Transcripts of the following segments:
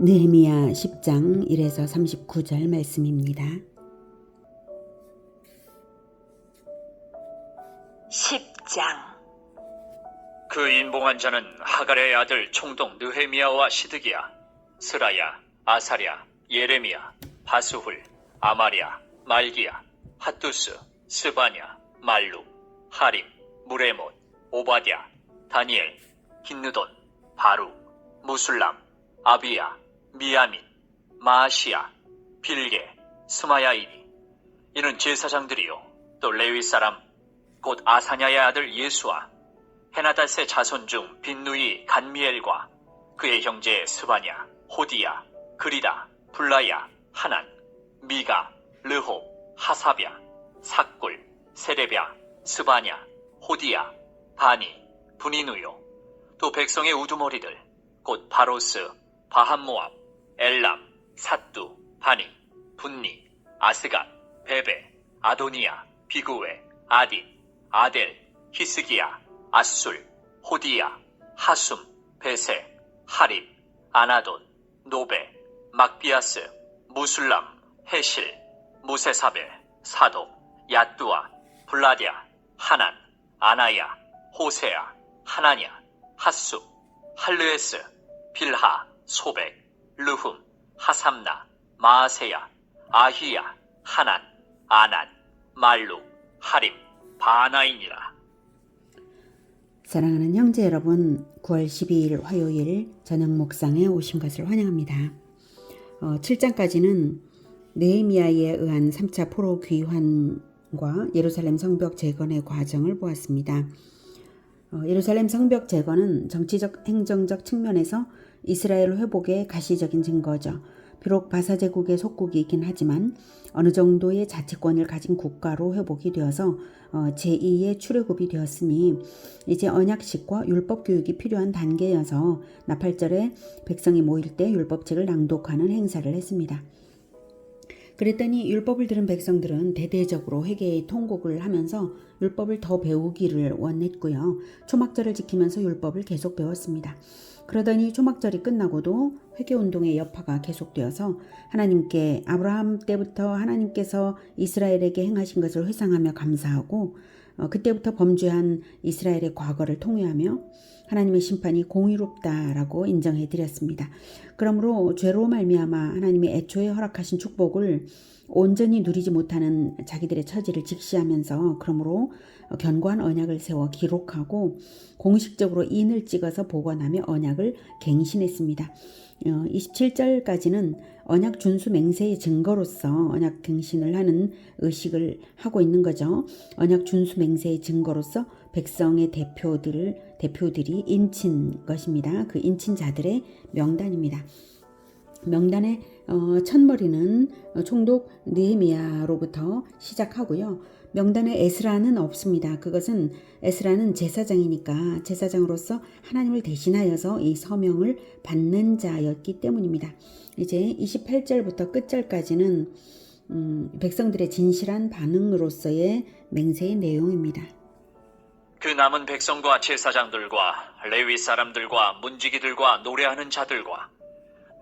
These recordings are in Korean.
느헤미야 10장 1에서 39절 말씀입니다. 10장. 그 인봉한 자는 하갈의 아들 총독 느헤미야와 시드기야, 스라야, 아사랴, 예레미야, 바수훌, 아마랴, 말기야, 핫두스, 스바냐, 말룩, 하림, 무레못, 오바댜, 다니엘, 힌느돈, 바룩, 무술람, 아비야, 미야민, 마아시야, 빌게, 스마야이니. 이는 제사장들이요 또 레위 사람 곧 아사냐의 아들 예수와 헤나닷의 자손 중 빈누이 간미엘과 그의 형제 스바냐, 호디야, 그리다, 블라야, 하난, 미가, 르홉, 하사랴, 삭굴, 세레랴, 스바냐, 호디야, 바니, 분이누요. 또 백성의 우두머리들 곧 바로스, 바한모압, 엘람, 삿두, 바니, 분니, 아스갓, 베베, 아도니야, 비구웨, 아딘, 아델, 히스기야, 아술, 호디야, 하숨, 베세, 하립, 아나돈, 노베, 막비아스, 무술람, 헤실, 무세사벨, 사독, 야뚜아, 블라디아, 하난, 아나야, 호세야, 하나냐, 핫숲, 할르에스, 빌하, 소백, 르훔, 하삼나, 마아세야, 아히야, 하난, 아난, 말룩, 하림, 바나이니라. 사랑하는 형제 여러분, 9월 12일 화요일 저녁 묵상에 오신 것을 환영합니다. 7장까지는 느헤미야에 의한 3차 포로 귀환과 예루살렘 성벽 재건의 과정을 보았습니다. 예루살렘 성벽 재건은 정치적 행정적 측면에서 이스라엘 회복의 가시적인 증거죠. 비록 바사제국의 속국이 있긴 하지만 어느 정도의 자치권을 가진 국가로 회복이 되어서 제2의 출애굽이 되었으니 이제 언약식과 율법 교육이 필요한 단계여서 나팔절에 백성이 모일 때 율법책을 낭독하는 행사를 했습니다. 그랬더니 율법을 들은 백성들은 대대적으로 회개의 통곡을 하면서 율법을 더 배우기를 원했고요. 초막절을 지키면서 율법을 계속 배웠습니다. 그러더니 초막절이 끝나고도 회개운동의 여파가 계속되어서 하나님께 아브라함 때부터 하나님께서 이스라엘에게 행하신 것을 회상하며 감사하고 그때부터 범죄한 이스라엘의 과거를 통회하며 하나님의 심판이 공의롭다라고 인정해드렸습니다. 그러므로 죄로 말미암아 하나님의 애초에 허락하신 축복을 온전히 누리지 못하는 자기들의 처지를 직시하면서 그러므로 견고한 언약을 세워 기록하고 공식적으로 인을 찍어서 복원하며 언약을 갱신했습니다. 27절까지는 언약 준수 맹세의 증거로서 언약 갱신을 하는 의식을 하고 있는 거죠. 언약 준수 맹세의 증거로서 백성의 대표들이 인친 것입니다. 그 인친 자들의 명단입니다. 명단의 첫머리는 총독 느헤미야로부터 시작하고요. 명단에 에스라는 없습니다. 그것은 에스라는 제사장이니까 제사장으로서 하나님을 대신하여서 이 서명을 받는 자였기 때문입니다. 이제 28절부터 끝절까지는 백성들의 진실한 반응으로서의 맹세의 내용입니다. 그 남은 백성과 제사장들과 레위 사람들과 문지기들과 노래하는 자들과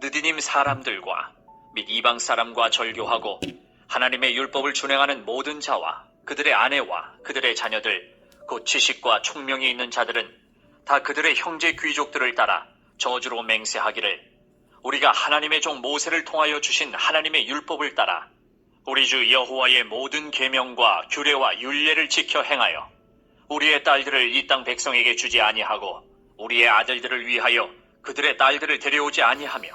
느디님 사람들과 및 이방 사람과 절교하고 하나님의 율법을 준행하는 모든 자와 그들의 아내와 그들의 자녀들 곧 지식과 총명이 있는 자들은 다 그들의 형제 귀족들을 따라 저주로 맹세하기를 우리가 하나님의 종 모세를 통하여 주신 하나님의 율법을 따라 우리 주 여호와의 모든 계명과 규례와 율례를 지켜 행하여 우리의 딸들을 이 땅 백성에게 주지 아니하고 우리의 아들들을 위하여 그들의 딸들을 데려오지 아니하며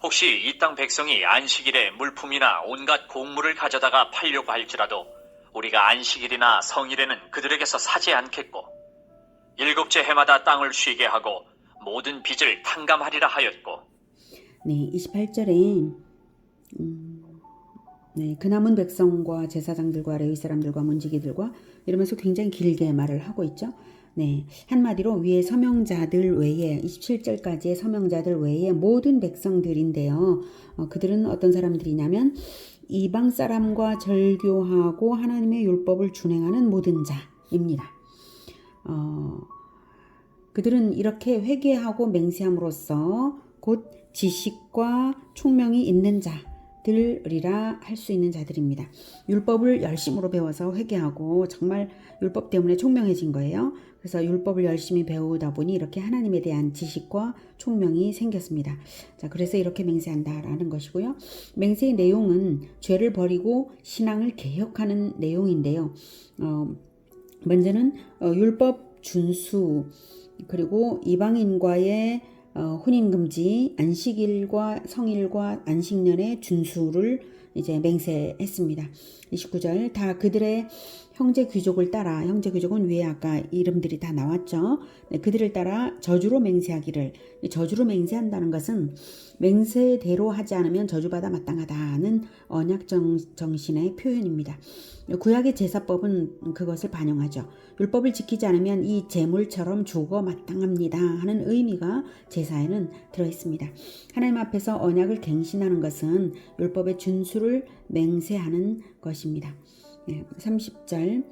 혹시 이 땅 백성이 안식일에 물품이나 온갖 곡물을 가져다가 팔려고 할지라도 우리가 안식일이나 성일에는 그들에게서 사지 않겠고 일곱째 해마다 땅을 쉬게 하고 모든 빚을 탕감하리라 하였고. 네, 28절에 그 남은 백성과 제사장들과 레위 사람들과 문지기들과 이러면서 굉장히 길게 말을 하고 있죠. 네, 한마디로 위에 서명자들 외에 27절까지의 서명자들 외에 모든 백성들인데요. 그들은 어떤 사람들이냐면 이방 사람과 절교하고 하나님의 율법을 준행하는 모든 자입니다. 그들은 이렇게 회개하고 맹세함으로써 곧 지식과 총명이 있는 자들이라 할 수 있는 자들입니다. 율법을 열심으로 배워서 회개하고 정말 율법 때문에 총명해진 거예요. 그래서 율법을 열심히 배우다 보니 이렇게 하나님에 대한 지식과 총명이 생겼습니다. 자, 그래서 이렇게 맹세한다라는 것이고요. 맹세의 내용은 죄를 버리고 신앙을 개혁하는 내용인데요. 먼저는 율법 준수, 그리고 이방인과의 혼인 금지, 안식일과 성일과 안식년의 준수를 이제 맹세했습니다. 29절, 다 그들의 형제 귀족을 따라, 형제 귀족은 위에 아까 이름들이 다 나왔죠. 네, 그들을 따라 저주로 맹세하기를. 저주로 맹세한다는 것은 맹세대로 하지 않으면 저주받아 마땅하다는 언약 정신의 표현입니다. 구약의 제사법은 그것을 반영하죠. 율법을 지키지 않으면 이 제물처럼 죽어 마땅합니다 하는 의미가 제사에는 들어있습니다. 하나님 앞에서 언약을 갱신하는 것은 율법의 준수를 맹세하는 것입니다. 30절,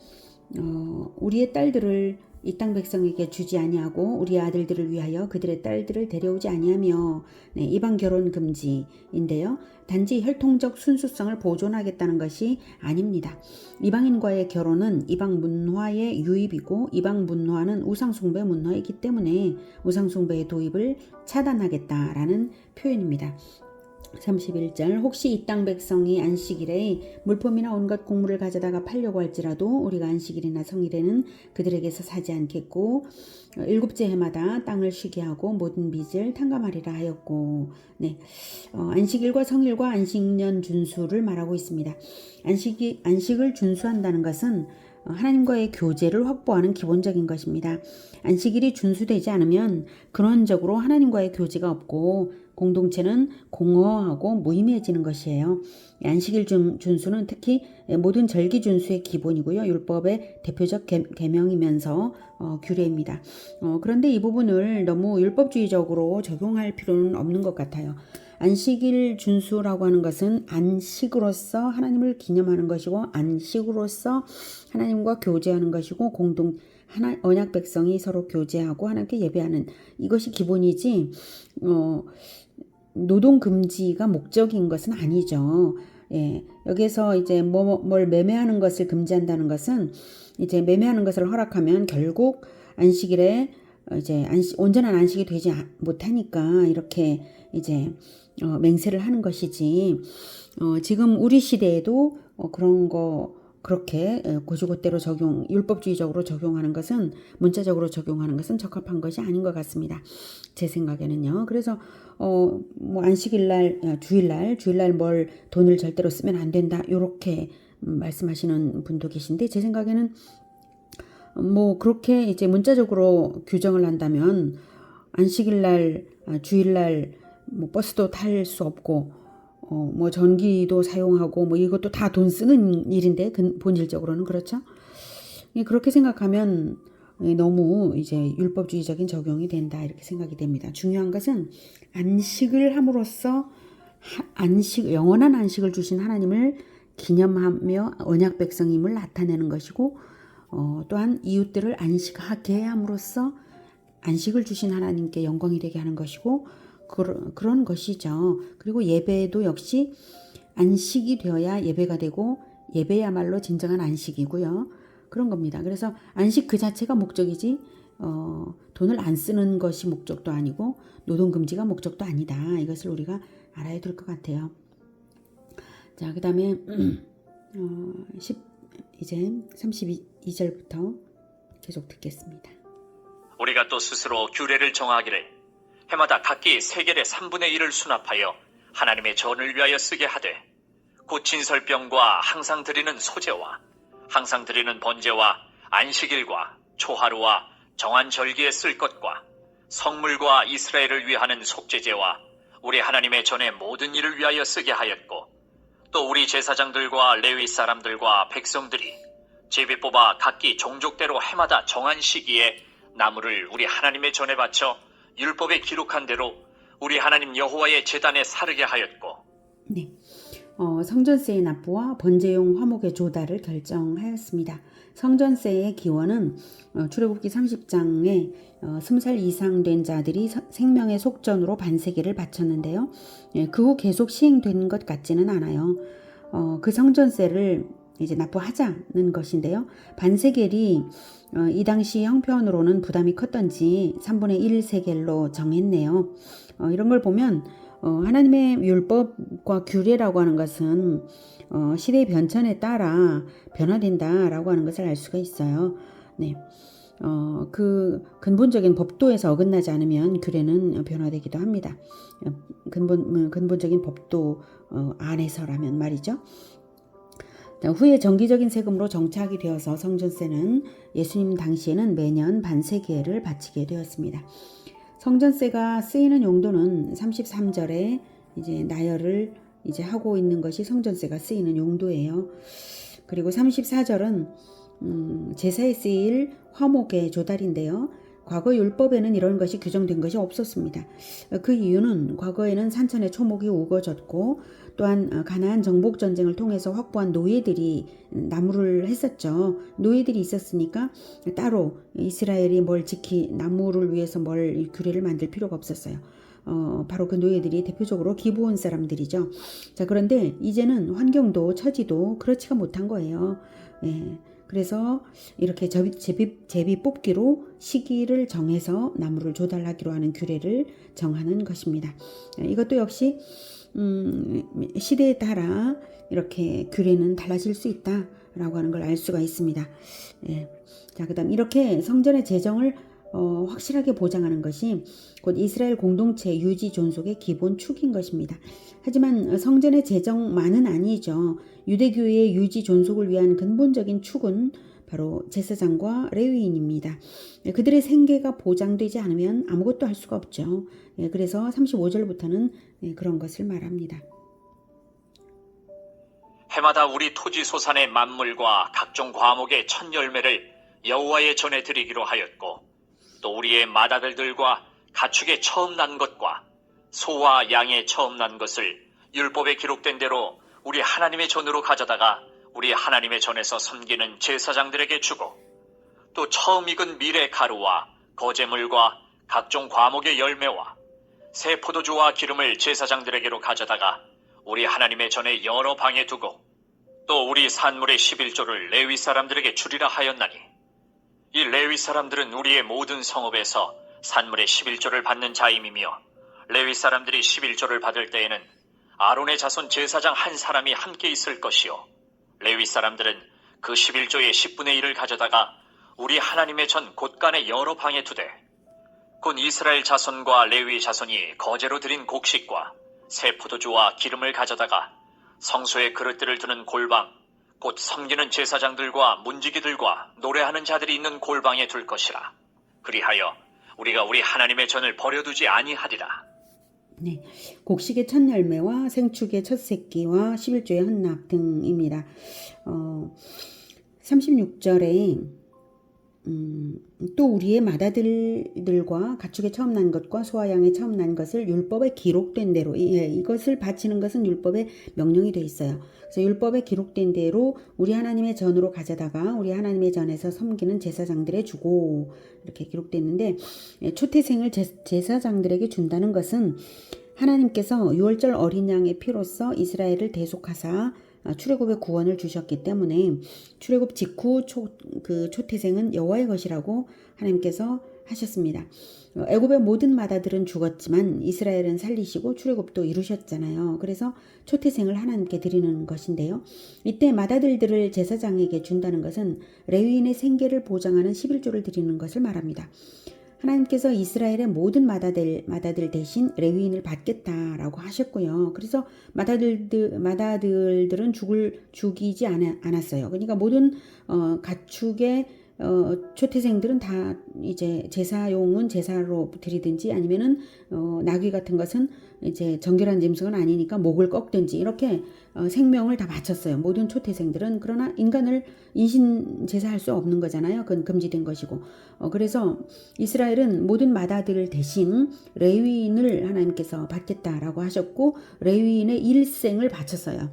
우리의 딸들을 이 땅 백성에게 주지 아니하고 우리 아들들을 위하여 그들의 딸들을 데려오지 아니하며, 이방 결혼 금지인데요. 단지 혈통적 순수성을 보존하겠다는 것이 아닙니다. 이방인과의 결혼은 이방 문화의 유입이고 이방 문화는 우상숭배 문화이기 때문에 우상숭배의 도입을 차단하겠다라는 표현입니다. 31절, 혹시 이 땅 백성이 안식일에 물품이나 온갖 곡물을 가져다가 팔려고 할지라도 우리가 안식일이나 성일에는 그들에게서 사지 않겠고 일곱째 해마다 땅을 쉬게 하고 모든 빚을 탕감하리라 하였고, 안식일과 성일과 안식년 준수를 말하고 있습니다. 안식을 준수한다는 것은 하나님과의 교제를 확보하는 기본적인 것입니다. 안식일이 준수되지 않으면 근원적으로 하나님과의 교제가 없고 공동체는 공허하고 무의미해지는 것이에요. 안식일 준수는 특히 모든 절기 준수의 기본이고요. 율법의 대표적 계명이면서 규례입니다. 그런데 이 부분을 너무 율법주의적으로 적용할 필요는 없는 것 같아요. 안식일 준수라고 하는 것은 안식으로서 하나님을 기념하는 것이고 안식으로서 하나님과 교제하는 것이고 언약 백성이 서로 교제하고 하나님께 예배하는 이것이 기본이지 노동 금지가 목적인 것은 아니죠. 여기서 이제 뭘 매매하는 것을 금지한다는 것은 이제 매매하는 것을 허락하면 결국 안식일에 이제 온전한 안식이 되지 못하니까 이렇게 이제 맹세를 하는 것이지, 지금 우리 시대에도 그런 거 그렇게 고지고대로 율법주의적으로 적용하는 것은, 문자적으로 적용하는 것은 적합한 것이 아닌 것 같습니다. 제 생각에는요. 그래서 안식일날, 주일날 뭘 돈을 절대로 쓰면 안 된다 이렇게 말씀하시는 분도 계신데, 제 생각에는 그렇게 이제 문자적으로 규정을 한다면 안식일날, 주일날 버스도 탈 수 없고 전기도 사용하고 이것도 다 돈 쓰는 일인데 본질적으로는 그렇죠. 그렇게 생각하면 너무 이제 율법주의적인 적용이 된다 이렇게 생각이 됩니다. 중요한 것은 안식을 함으로써 영원한 안식을 주신 하나님을 기념하며 언약 백성임을 나타내는 것이고, 또한 이웃들을 안식하게 함으로써 안식을 주신 하나님께 영광이 되게 하는 것이고, 그런 것이죠. 그리고 예배도 역시 안식이 되어야 예배가 되고 예배야말로 진정한 안식이고요. 그런 겁니다. 그래서 안식 그 자체가 목적이지 돈을 안 쓰는 것이 목적도 아니고 노동금지가 목적도 아니다. 이것을 우리가 알아야 될 것 같아요. 자, 그 다음에 이제 32절부터 계속 듣겠습니다. 우리가 또 스스로 규례를 정하기를 해마다 각기 세겔의 3분의 1을 수납하여 하나님의 전을 위하여 쓰게 하되, 곧 진설병과 항상 드리는 소제와 항상 드리는 번제와 안식일과 초하루와 정한 절기에 쓸 것과 성물과 이스라엘을 위하는 속죄제와 우리 하나님의 전의 모든 일을 위하여 쓰게 하였고, 또 우리 제사장들과 레위 사람들과 백성들이 제비 뽑아 각기 종족대로 해마다 정한 시기에 나무를 우리 하나님의 전에 바쳐 율법에 기록한 대로 우리 하나님 여호와의 제단에 사르게 하였고. 성전세의 납부와 번제용 화목의 조달을 결정하였습니다. 성전세의 기원은 출애굽기 30장에 20살 이상 된 자들이 생명의 속전으로 반세계를 바쳤는데요. 그 후 계속 시행된 것 같지는 않아요. 그 성전세를 이제 납부하자는 것인데요. 반세겔이 이 당시 형편으로는 부담이 컸던지 3분의 1 세겔로 정했네요. 이런 걸 보면 하나님의 율법과 규례라고 하는 것은 시대의 변천에 따라 변화된다라고 하는 것을 알 수가 있어요. 네. 그 근본적인 법도에서 어긋나지 않으면 규례는 변화되기도 합니다. 근본적인 법도 안에서라면 말이죠. 후에 정기적인 세금으로 정착이 되어서 성전세는 예수님 당시에는 매년 반세계를 바치게 되었습니다. 성전세가 쓰이는 용도는 33절에 이제 나열을 이제 하고 있는 것이 성전세가 쓰이는 용도예요. 그리고 34절은 제사에 쓰일 화목의 조달인데요. 과거 율법에는 이런 것이 규정된 것이 없었습니다. 그 이유는 과거에는 산천의 초목이 우거졌고 또한 가나안 정복 전쟁을 통해서 확보한 노예들이 나무를 했었죠. 노예들이 있었으니까 따로 이스라엘이 나무를 위해서 규례를 만들 필요가 없었어요. 바로 그 노예들이 대표적으로 기브온 사람들이죠. 자, 그런데 이제는 환경도 처지도 그렇지가 못한 거예요. 예. 그래서 이렇게 제비 뽑기로 시기를 정해서 나무를 조달하기로 하는 규례를 정하는 것입니다. 이것도 역시 시대에 따라 이렇게 규례는 달라질 수 있다라고 하는 걸 알 수가 있습니다. 예. 자, 그다음 이렇게 성전의 재정을 확실하게 보장하는 것이 곧 이스라엘 공동체 유지 존속의 기본 축인 것입니다. 하지만 성전의 재정만은 아니죠. 유대교회의 유지 존속을 위한 근본적인 축은 바로 제사장과 레위인입니다. 그들의 생계가 보장되지 않으면 아무것도 할 수가 없죠. 그래서 35절부터는 그런 것을 말합니다. 해마다 우리 토지 소산의 만물과 각종 과목의 첫 열매를 여호와의 전에 드리기로 하였고 또 우리의 맏아들들과 가축의 처음 난 것과 소와 양의 처음 난 것을 율법에 기록된 대로 우리 하나님의 전으로 가져다가 우리 하나님의 전에서 섬기는 제사장들에게 주고 또 처음 익은 밀의 가루와 거제물과 각종 과목의 열매와 새 포도주와 기름을 제사장들에게로 가져다가 우리 하나님의 전에 여러 방에 두고 또 우리 산물의 11조를 레위 사람들에게 주리라 하였나니 이 레위 사람들은 우리의 모든 성읍에서 산물의 11조를 받는 자임이며 레위 사람들이 11조를 받을 때에는 아론의 자손 제사장 한 사람이 함께 있을 것이요 레위 사람들은 그 11조의 10분의 1을 가져다가 우리 하나님의 전 곳간의 여러 방에 두되 곧 이스라엘 자손과 레위 자손이 거제로 드린 곡식과 새 포도주와 기름을 가져다가 성소의 그릇들을 두는 골방 곧 섬기는 제사장들과 문지기들과 노래하는 자들이 있는 골방에 둘 것이라. 그리하여 우리가 우리 하나님의 전을 버려두지 아니하리라. 네, 곡식의 첫 열매와 생축의 첫 새끼와 11조의 헌납 등입니다. 36절에 또 우리의 맏아들들과 가축의 처음 난 것과 소와 양의 처음 난 것을 율법에 기록된 대로 이것을 바치는 것은 율법에 명령이 되어 있어요. 그래서 율법에 기록된 대로 우리 하나님의 전으로 가져다가 우리 하나님의 전에서 섬기는 제사장들에 주고 이렇게 기록됐는데 초태생을 제사장들에게 준다는 것은 하나님께서 유월절 어린 양의 피로써 이스라엘을 대속하사 출애굽의 구원을 주셨기 때문에 출애굽 직후 초태생은 여호와의 것이라고 하나님께서 하셨습니다. 애굽의 모든 맏아들은 죽었지만 이스라엘은 살리시고 출애굽도 이루셨잖아요. 그래서 초태생을 하나님께 드리는 것인데요. 이때 맏아들들을 제사장에게 준다는 것은 레위인의 생계를 보장하는 11조를 드리는 것을 말합니다. 하나님께서 이스라엘의 모든 맏아들 대신 레위인을 받겠다라고 하셨고요. 그래서 맏아들들은 죽이지 않았어요. 그러니까 모든 가축의 초태생들은 다 이제 제사용은 제사로 드리든지 아니면은 나귀 같은 것은 이제 정결한 짐승은 아니니까 목을 꺾든지 이렇게 생명을 다 바쳤어요. 모든 초태생들은. 그러나 인간을 인신 제사할 수 없는 거잖아요. 그건 금지된 것이고. 그래서 이스라엘은 모든 맏아들 대신 레위인을 하나님께서 받겠다라고 하셨고 레위인의 일생을 바쳤어요.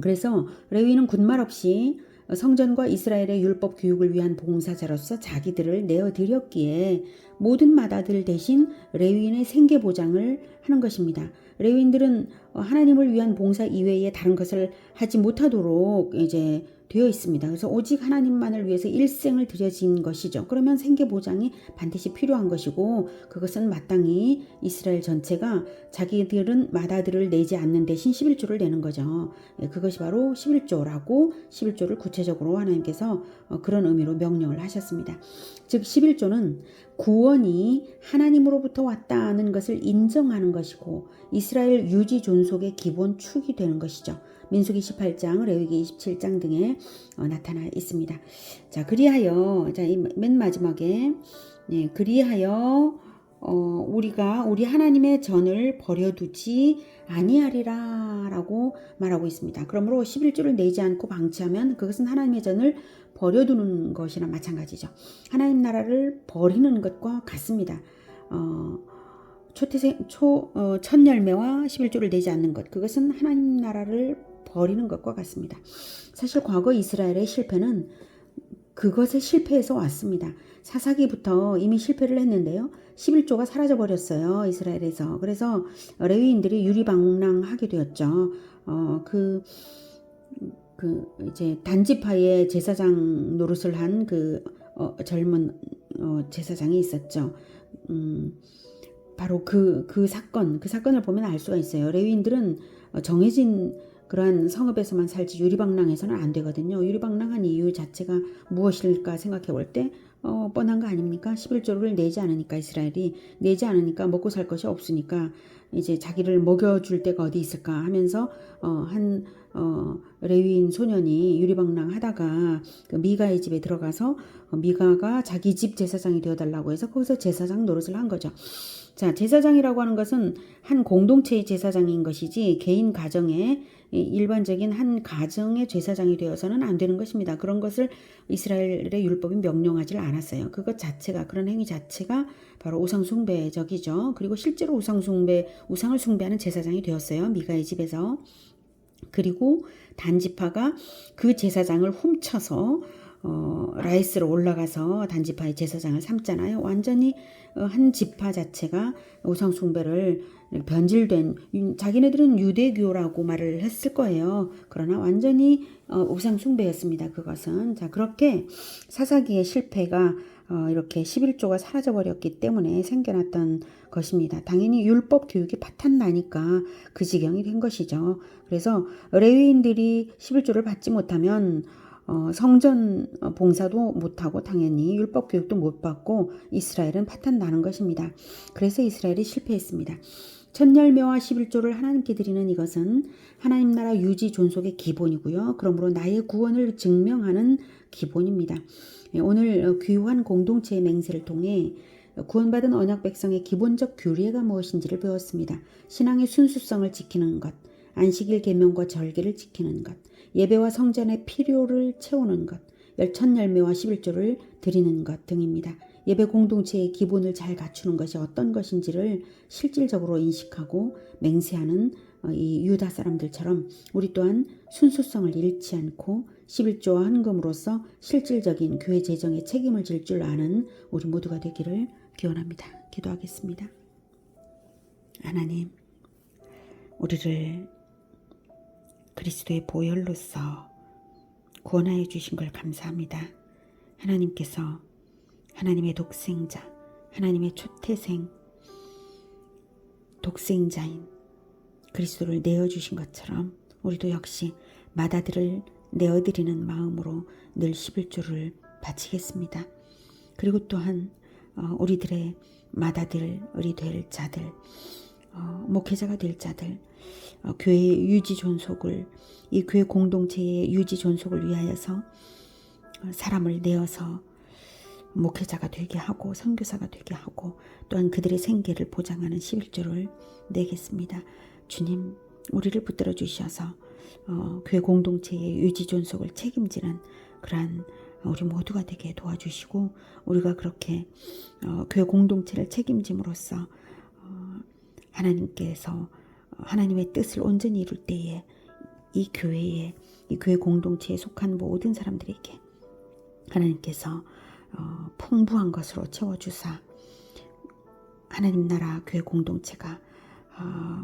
그래서 레위인은 군말 없이 성전과 이스라엘의 율법 교육을 위한 봉사자로서 자기들을 내어드렸기에 모든 맏아들 대신 레위인의 생계 보장을 하는 것입니다. 레위인들은 하나님을 위한 봉사 이외에 다른 것을 하지 못하도록 이제 되어 있습니다. 그래서 오직 하나님만을 위해서 일생을 들여진 것이죠. 그러면 생계 보장이 반드시 필요한 것이고 그것은 마땅히 이스라엘 전체가 자기들은 맏아들을 내지 않는 대신 11조를 내는 거죠. 그것이 바로 11조라고 11조를 구체적으로 하나님께서 그런 의미로 명령을 하셨습니다. 즉 11조는 구원이 하나님으로부터 왔다는 것을 인정하는 것이고 이스라엘 유지 존속의 기본 축이 되는 것이죠. 민수기 18장, 레위기 27장 등에 나타나 있습니다. 자, 그리하여 맨 마지막에 그리하여 우리가 우리 하나님의 전을 버려두지 아니하리라라고 말하고 있습니다. 그러므로 11조를 내지 않고 방치하면 그것은 하나님의 전을 버려두는 것이나 마찬가지죠. 하나님 나라를 버리는 것과 같습니다. 첫 열매와 11조를 내지 않는 것, 그것은 하나님 나라를 버리는 것과 같습니다. 사실 과거 이스라엘의 실패는 그것의 실패에서 왔습니다. 사사기부터 이미 실패를 했는데요. 11조가 사라져 버렸어요. 이스라엘에서. 그래서 레위인들이 유리방랑하게 되었죠. 이제 단지파의 제사장 노릇을 한 젊은 제사장이 있었죠. 바로 그 사건을 보면 알 수가 있어요. 레위인들은 정해진 그러한 성읍에서만 살지 유리방랑해서는 안 되거든요. 유리방랑한 이유 자체가 무엇일까 생각해 볼 때 뻔한 거 아닙니까? 11조를 내지 않으니까 이스라엘이 내지 않으니까 먹고 살 것이 없으니까 이제 자기를 먹여줄 데가 어디 있을까 하면서 한 레위인 소년이 유리방랑하다가 그 미가의 집에 들어가서 미가가 자기 집 제사장이 되어달라고 해서 거기서 제사장 노릇을 한 거죠. 자, 제사장이라고 하는 것은 한 공동체의 제사장인 것이지 개인 가정의 일반적인 한 가정의 제사장이 되어서는 안 되는 것입니다. 그런 것을 이스라엘의 율법이 명령하지 않았어요. 그것 자체가 그런 행위 자체가 바로 우상 숭배적이죠. 그리고 실제로 우상을 숭배하는 제사장이 되었어요. 미가의 집에서. 그리고 단지파가 그 제사장을 훔쳐서 라이스로 올라가서 단지파의 제사장을 삼잖아요. 완전히 한 지파 자체가 우상 숭배를 변질된 자기네들은 유대교라고 말을 했을 거예요. 그러나 완전히 우상 숭배였습니다. 그것은. 자, 그렇게 사사기의 실패가 이렇게 11조가 사라져버렸기 때문에 생겨났던 것입니다. 당연히 율법 교육이 파탄나니까 그 지경이 된 것이죠. 그래서 레위인들이 11조를 받지 못하면 성전 봉사도 못하고 당연히 율법 교육도 못 받고 이스라엘은 파탄나는 것입니다. 그래서 이스라엘이 실패했습니다. 첫 열매와 11조를 하나님께 드리는 이것은 하나님 나라 유지 존속의 기본이고요. 그러므로 나의 구원을 증명하는 기본입니다. 오늘 귀한 공동체의 맹세를 통해 구원받은 언약 백성의 기본적 규례가 무엇인지를 배웠습니다. 신앙의 순수성을 지키는 것, 안식일 계명과 절기를 지키는 것, 예배와 성전의 필요를 채우는 것, 첫 열매와 11조를 드리는 것 등입니다. 예배 공동체의 기본을 잘 갖추는 것이 어떤 것인지를 실질적으로 인식하고 맹세하는 이 유다 사람들처럼 우리 또한 순수성을 잃지 않고 11조와 헌금으로써 실질적인 교회 재정에 책임을 질 줄 아는 우리 모두가 되기를 기원합니다. 기도하겠습니다. 하나님, 우리를 그리스도의 보혈로서 구원하여 주신 걸 감사합니다. 하나님께서 하나님의 독생자, 하나님의 초태생, 독생자인 그리스도를 내어주신 것처럼 우리도 역시 맏아들을 내어드리는 마음으로 늘 11조를 바치겠습니다. 그리고 또한 우리들의 맏아들이 될 자들, 목회자가 될 자들, 교회의 유지 존속을, 이 교회 공동체의 유지 존속을 위하여서 사람을 내어서 목회자가 되게 하고 선교사가 되게 하고 또한 그들의 생계를 보장하는 11조를 내겠습니다. 주님, 우리를 붙들어 주셔서 교회 공동체의 유지 존속을 책임지는 그러한 우리 모두가 되게 도와주시고, 우리가 그렇게 교회 공동체를 책임짐으로써 하나님께서 하나님의 뜻을 온전히 이룰 때에 이 교회에, 이 교회 공동체에 속한 모든 사람들에게 하나님께서 풍부한 것으로 채워주사 하나님 나라 교회 공동체가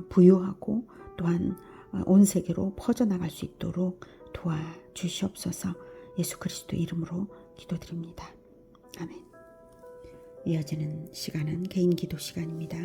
부유하고 또한 온 세계로 퍼져나갈 수 있도록 도와주시옵소서. 예수 그리스도 이름으로 기도드립니다. 아멘. 이어지는 시간은 개인 기도 시간입니다.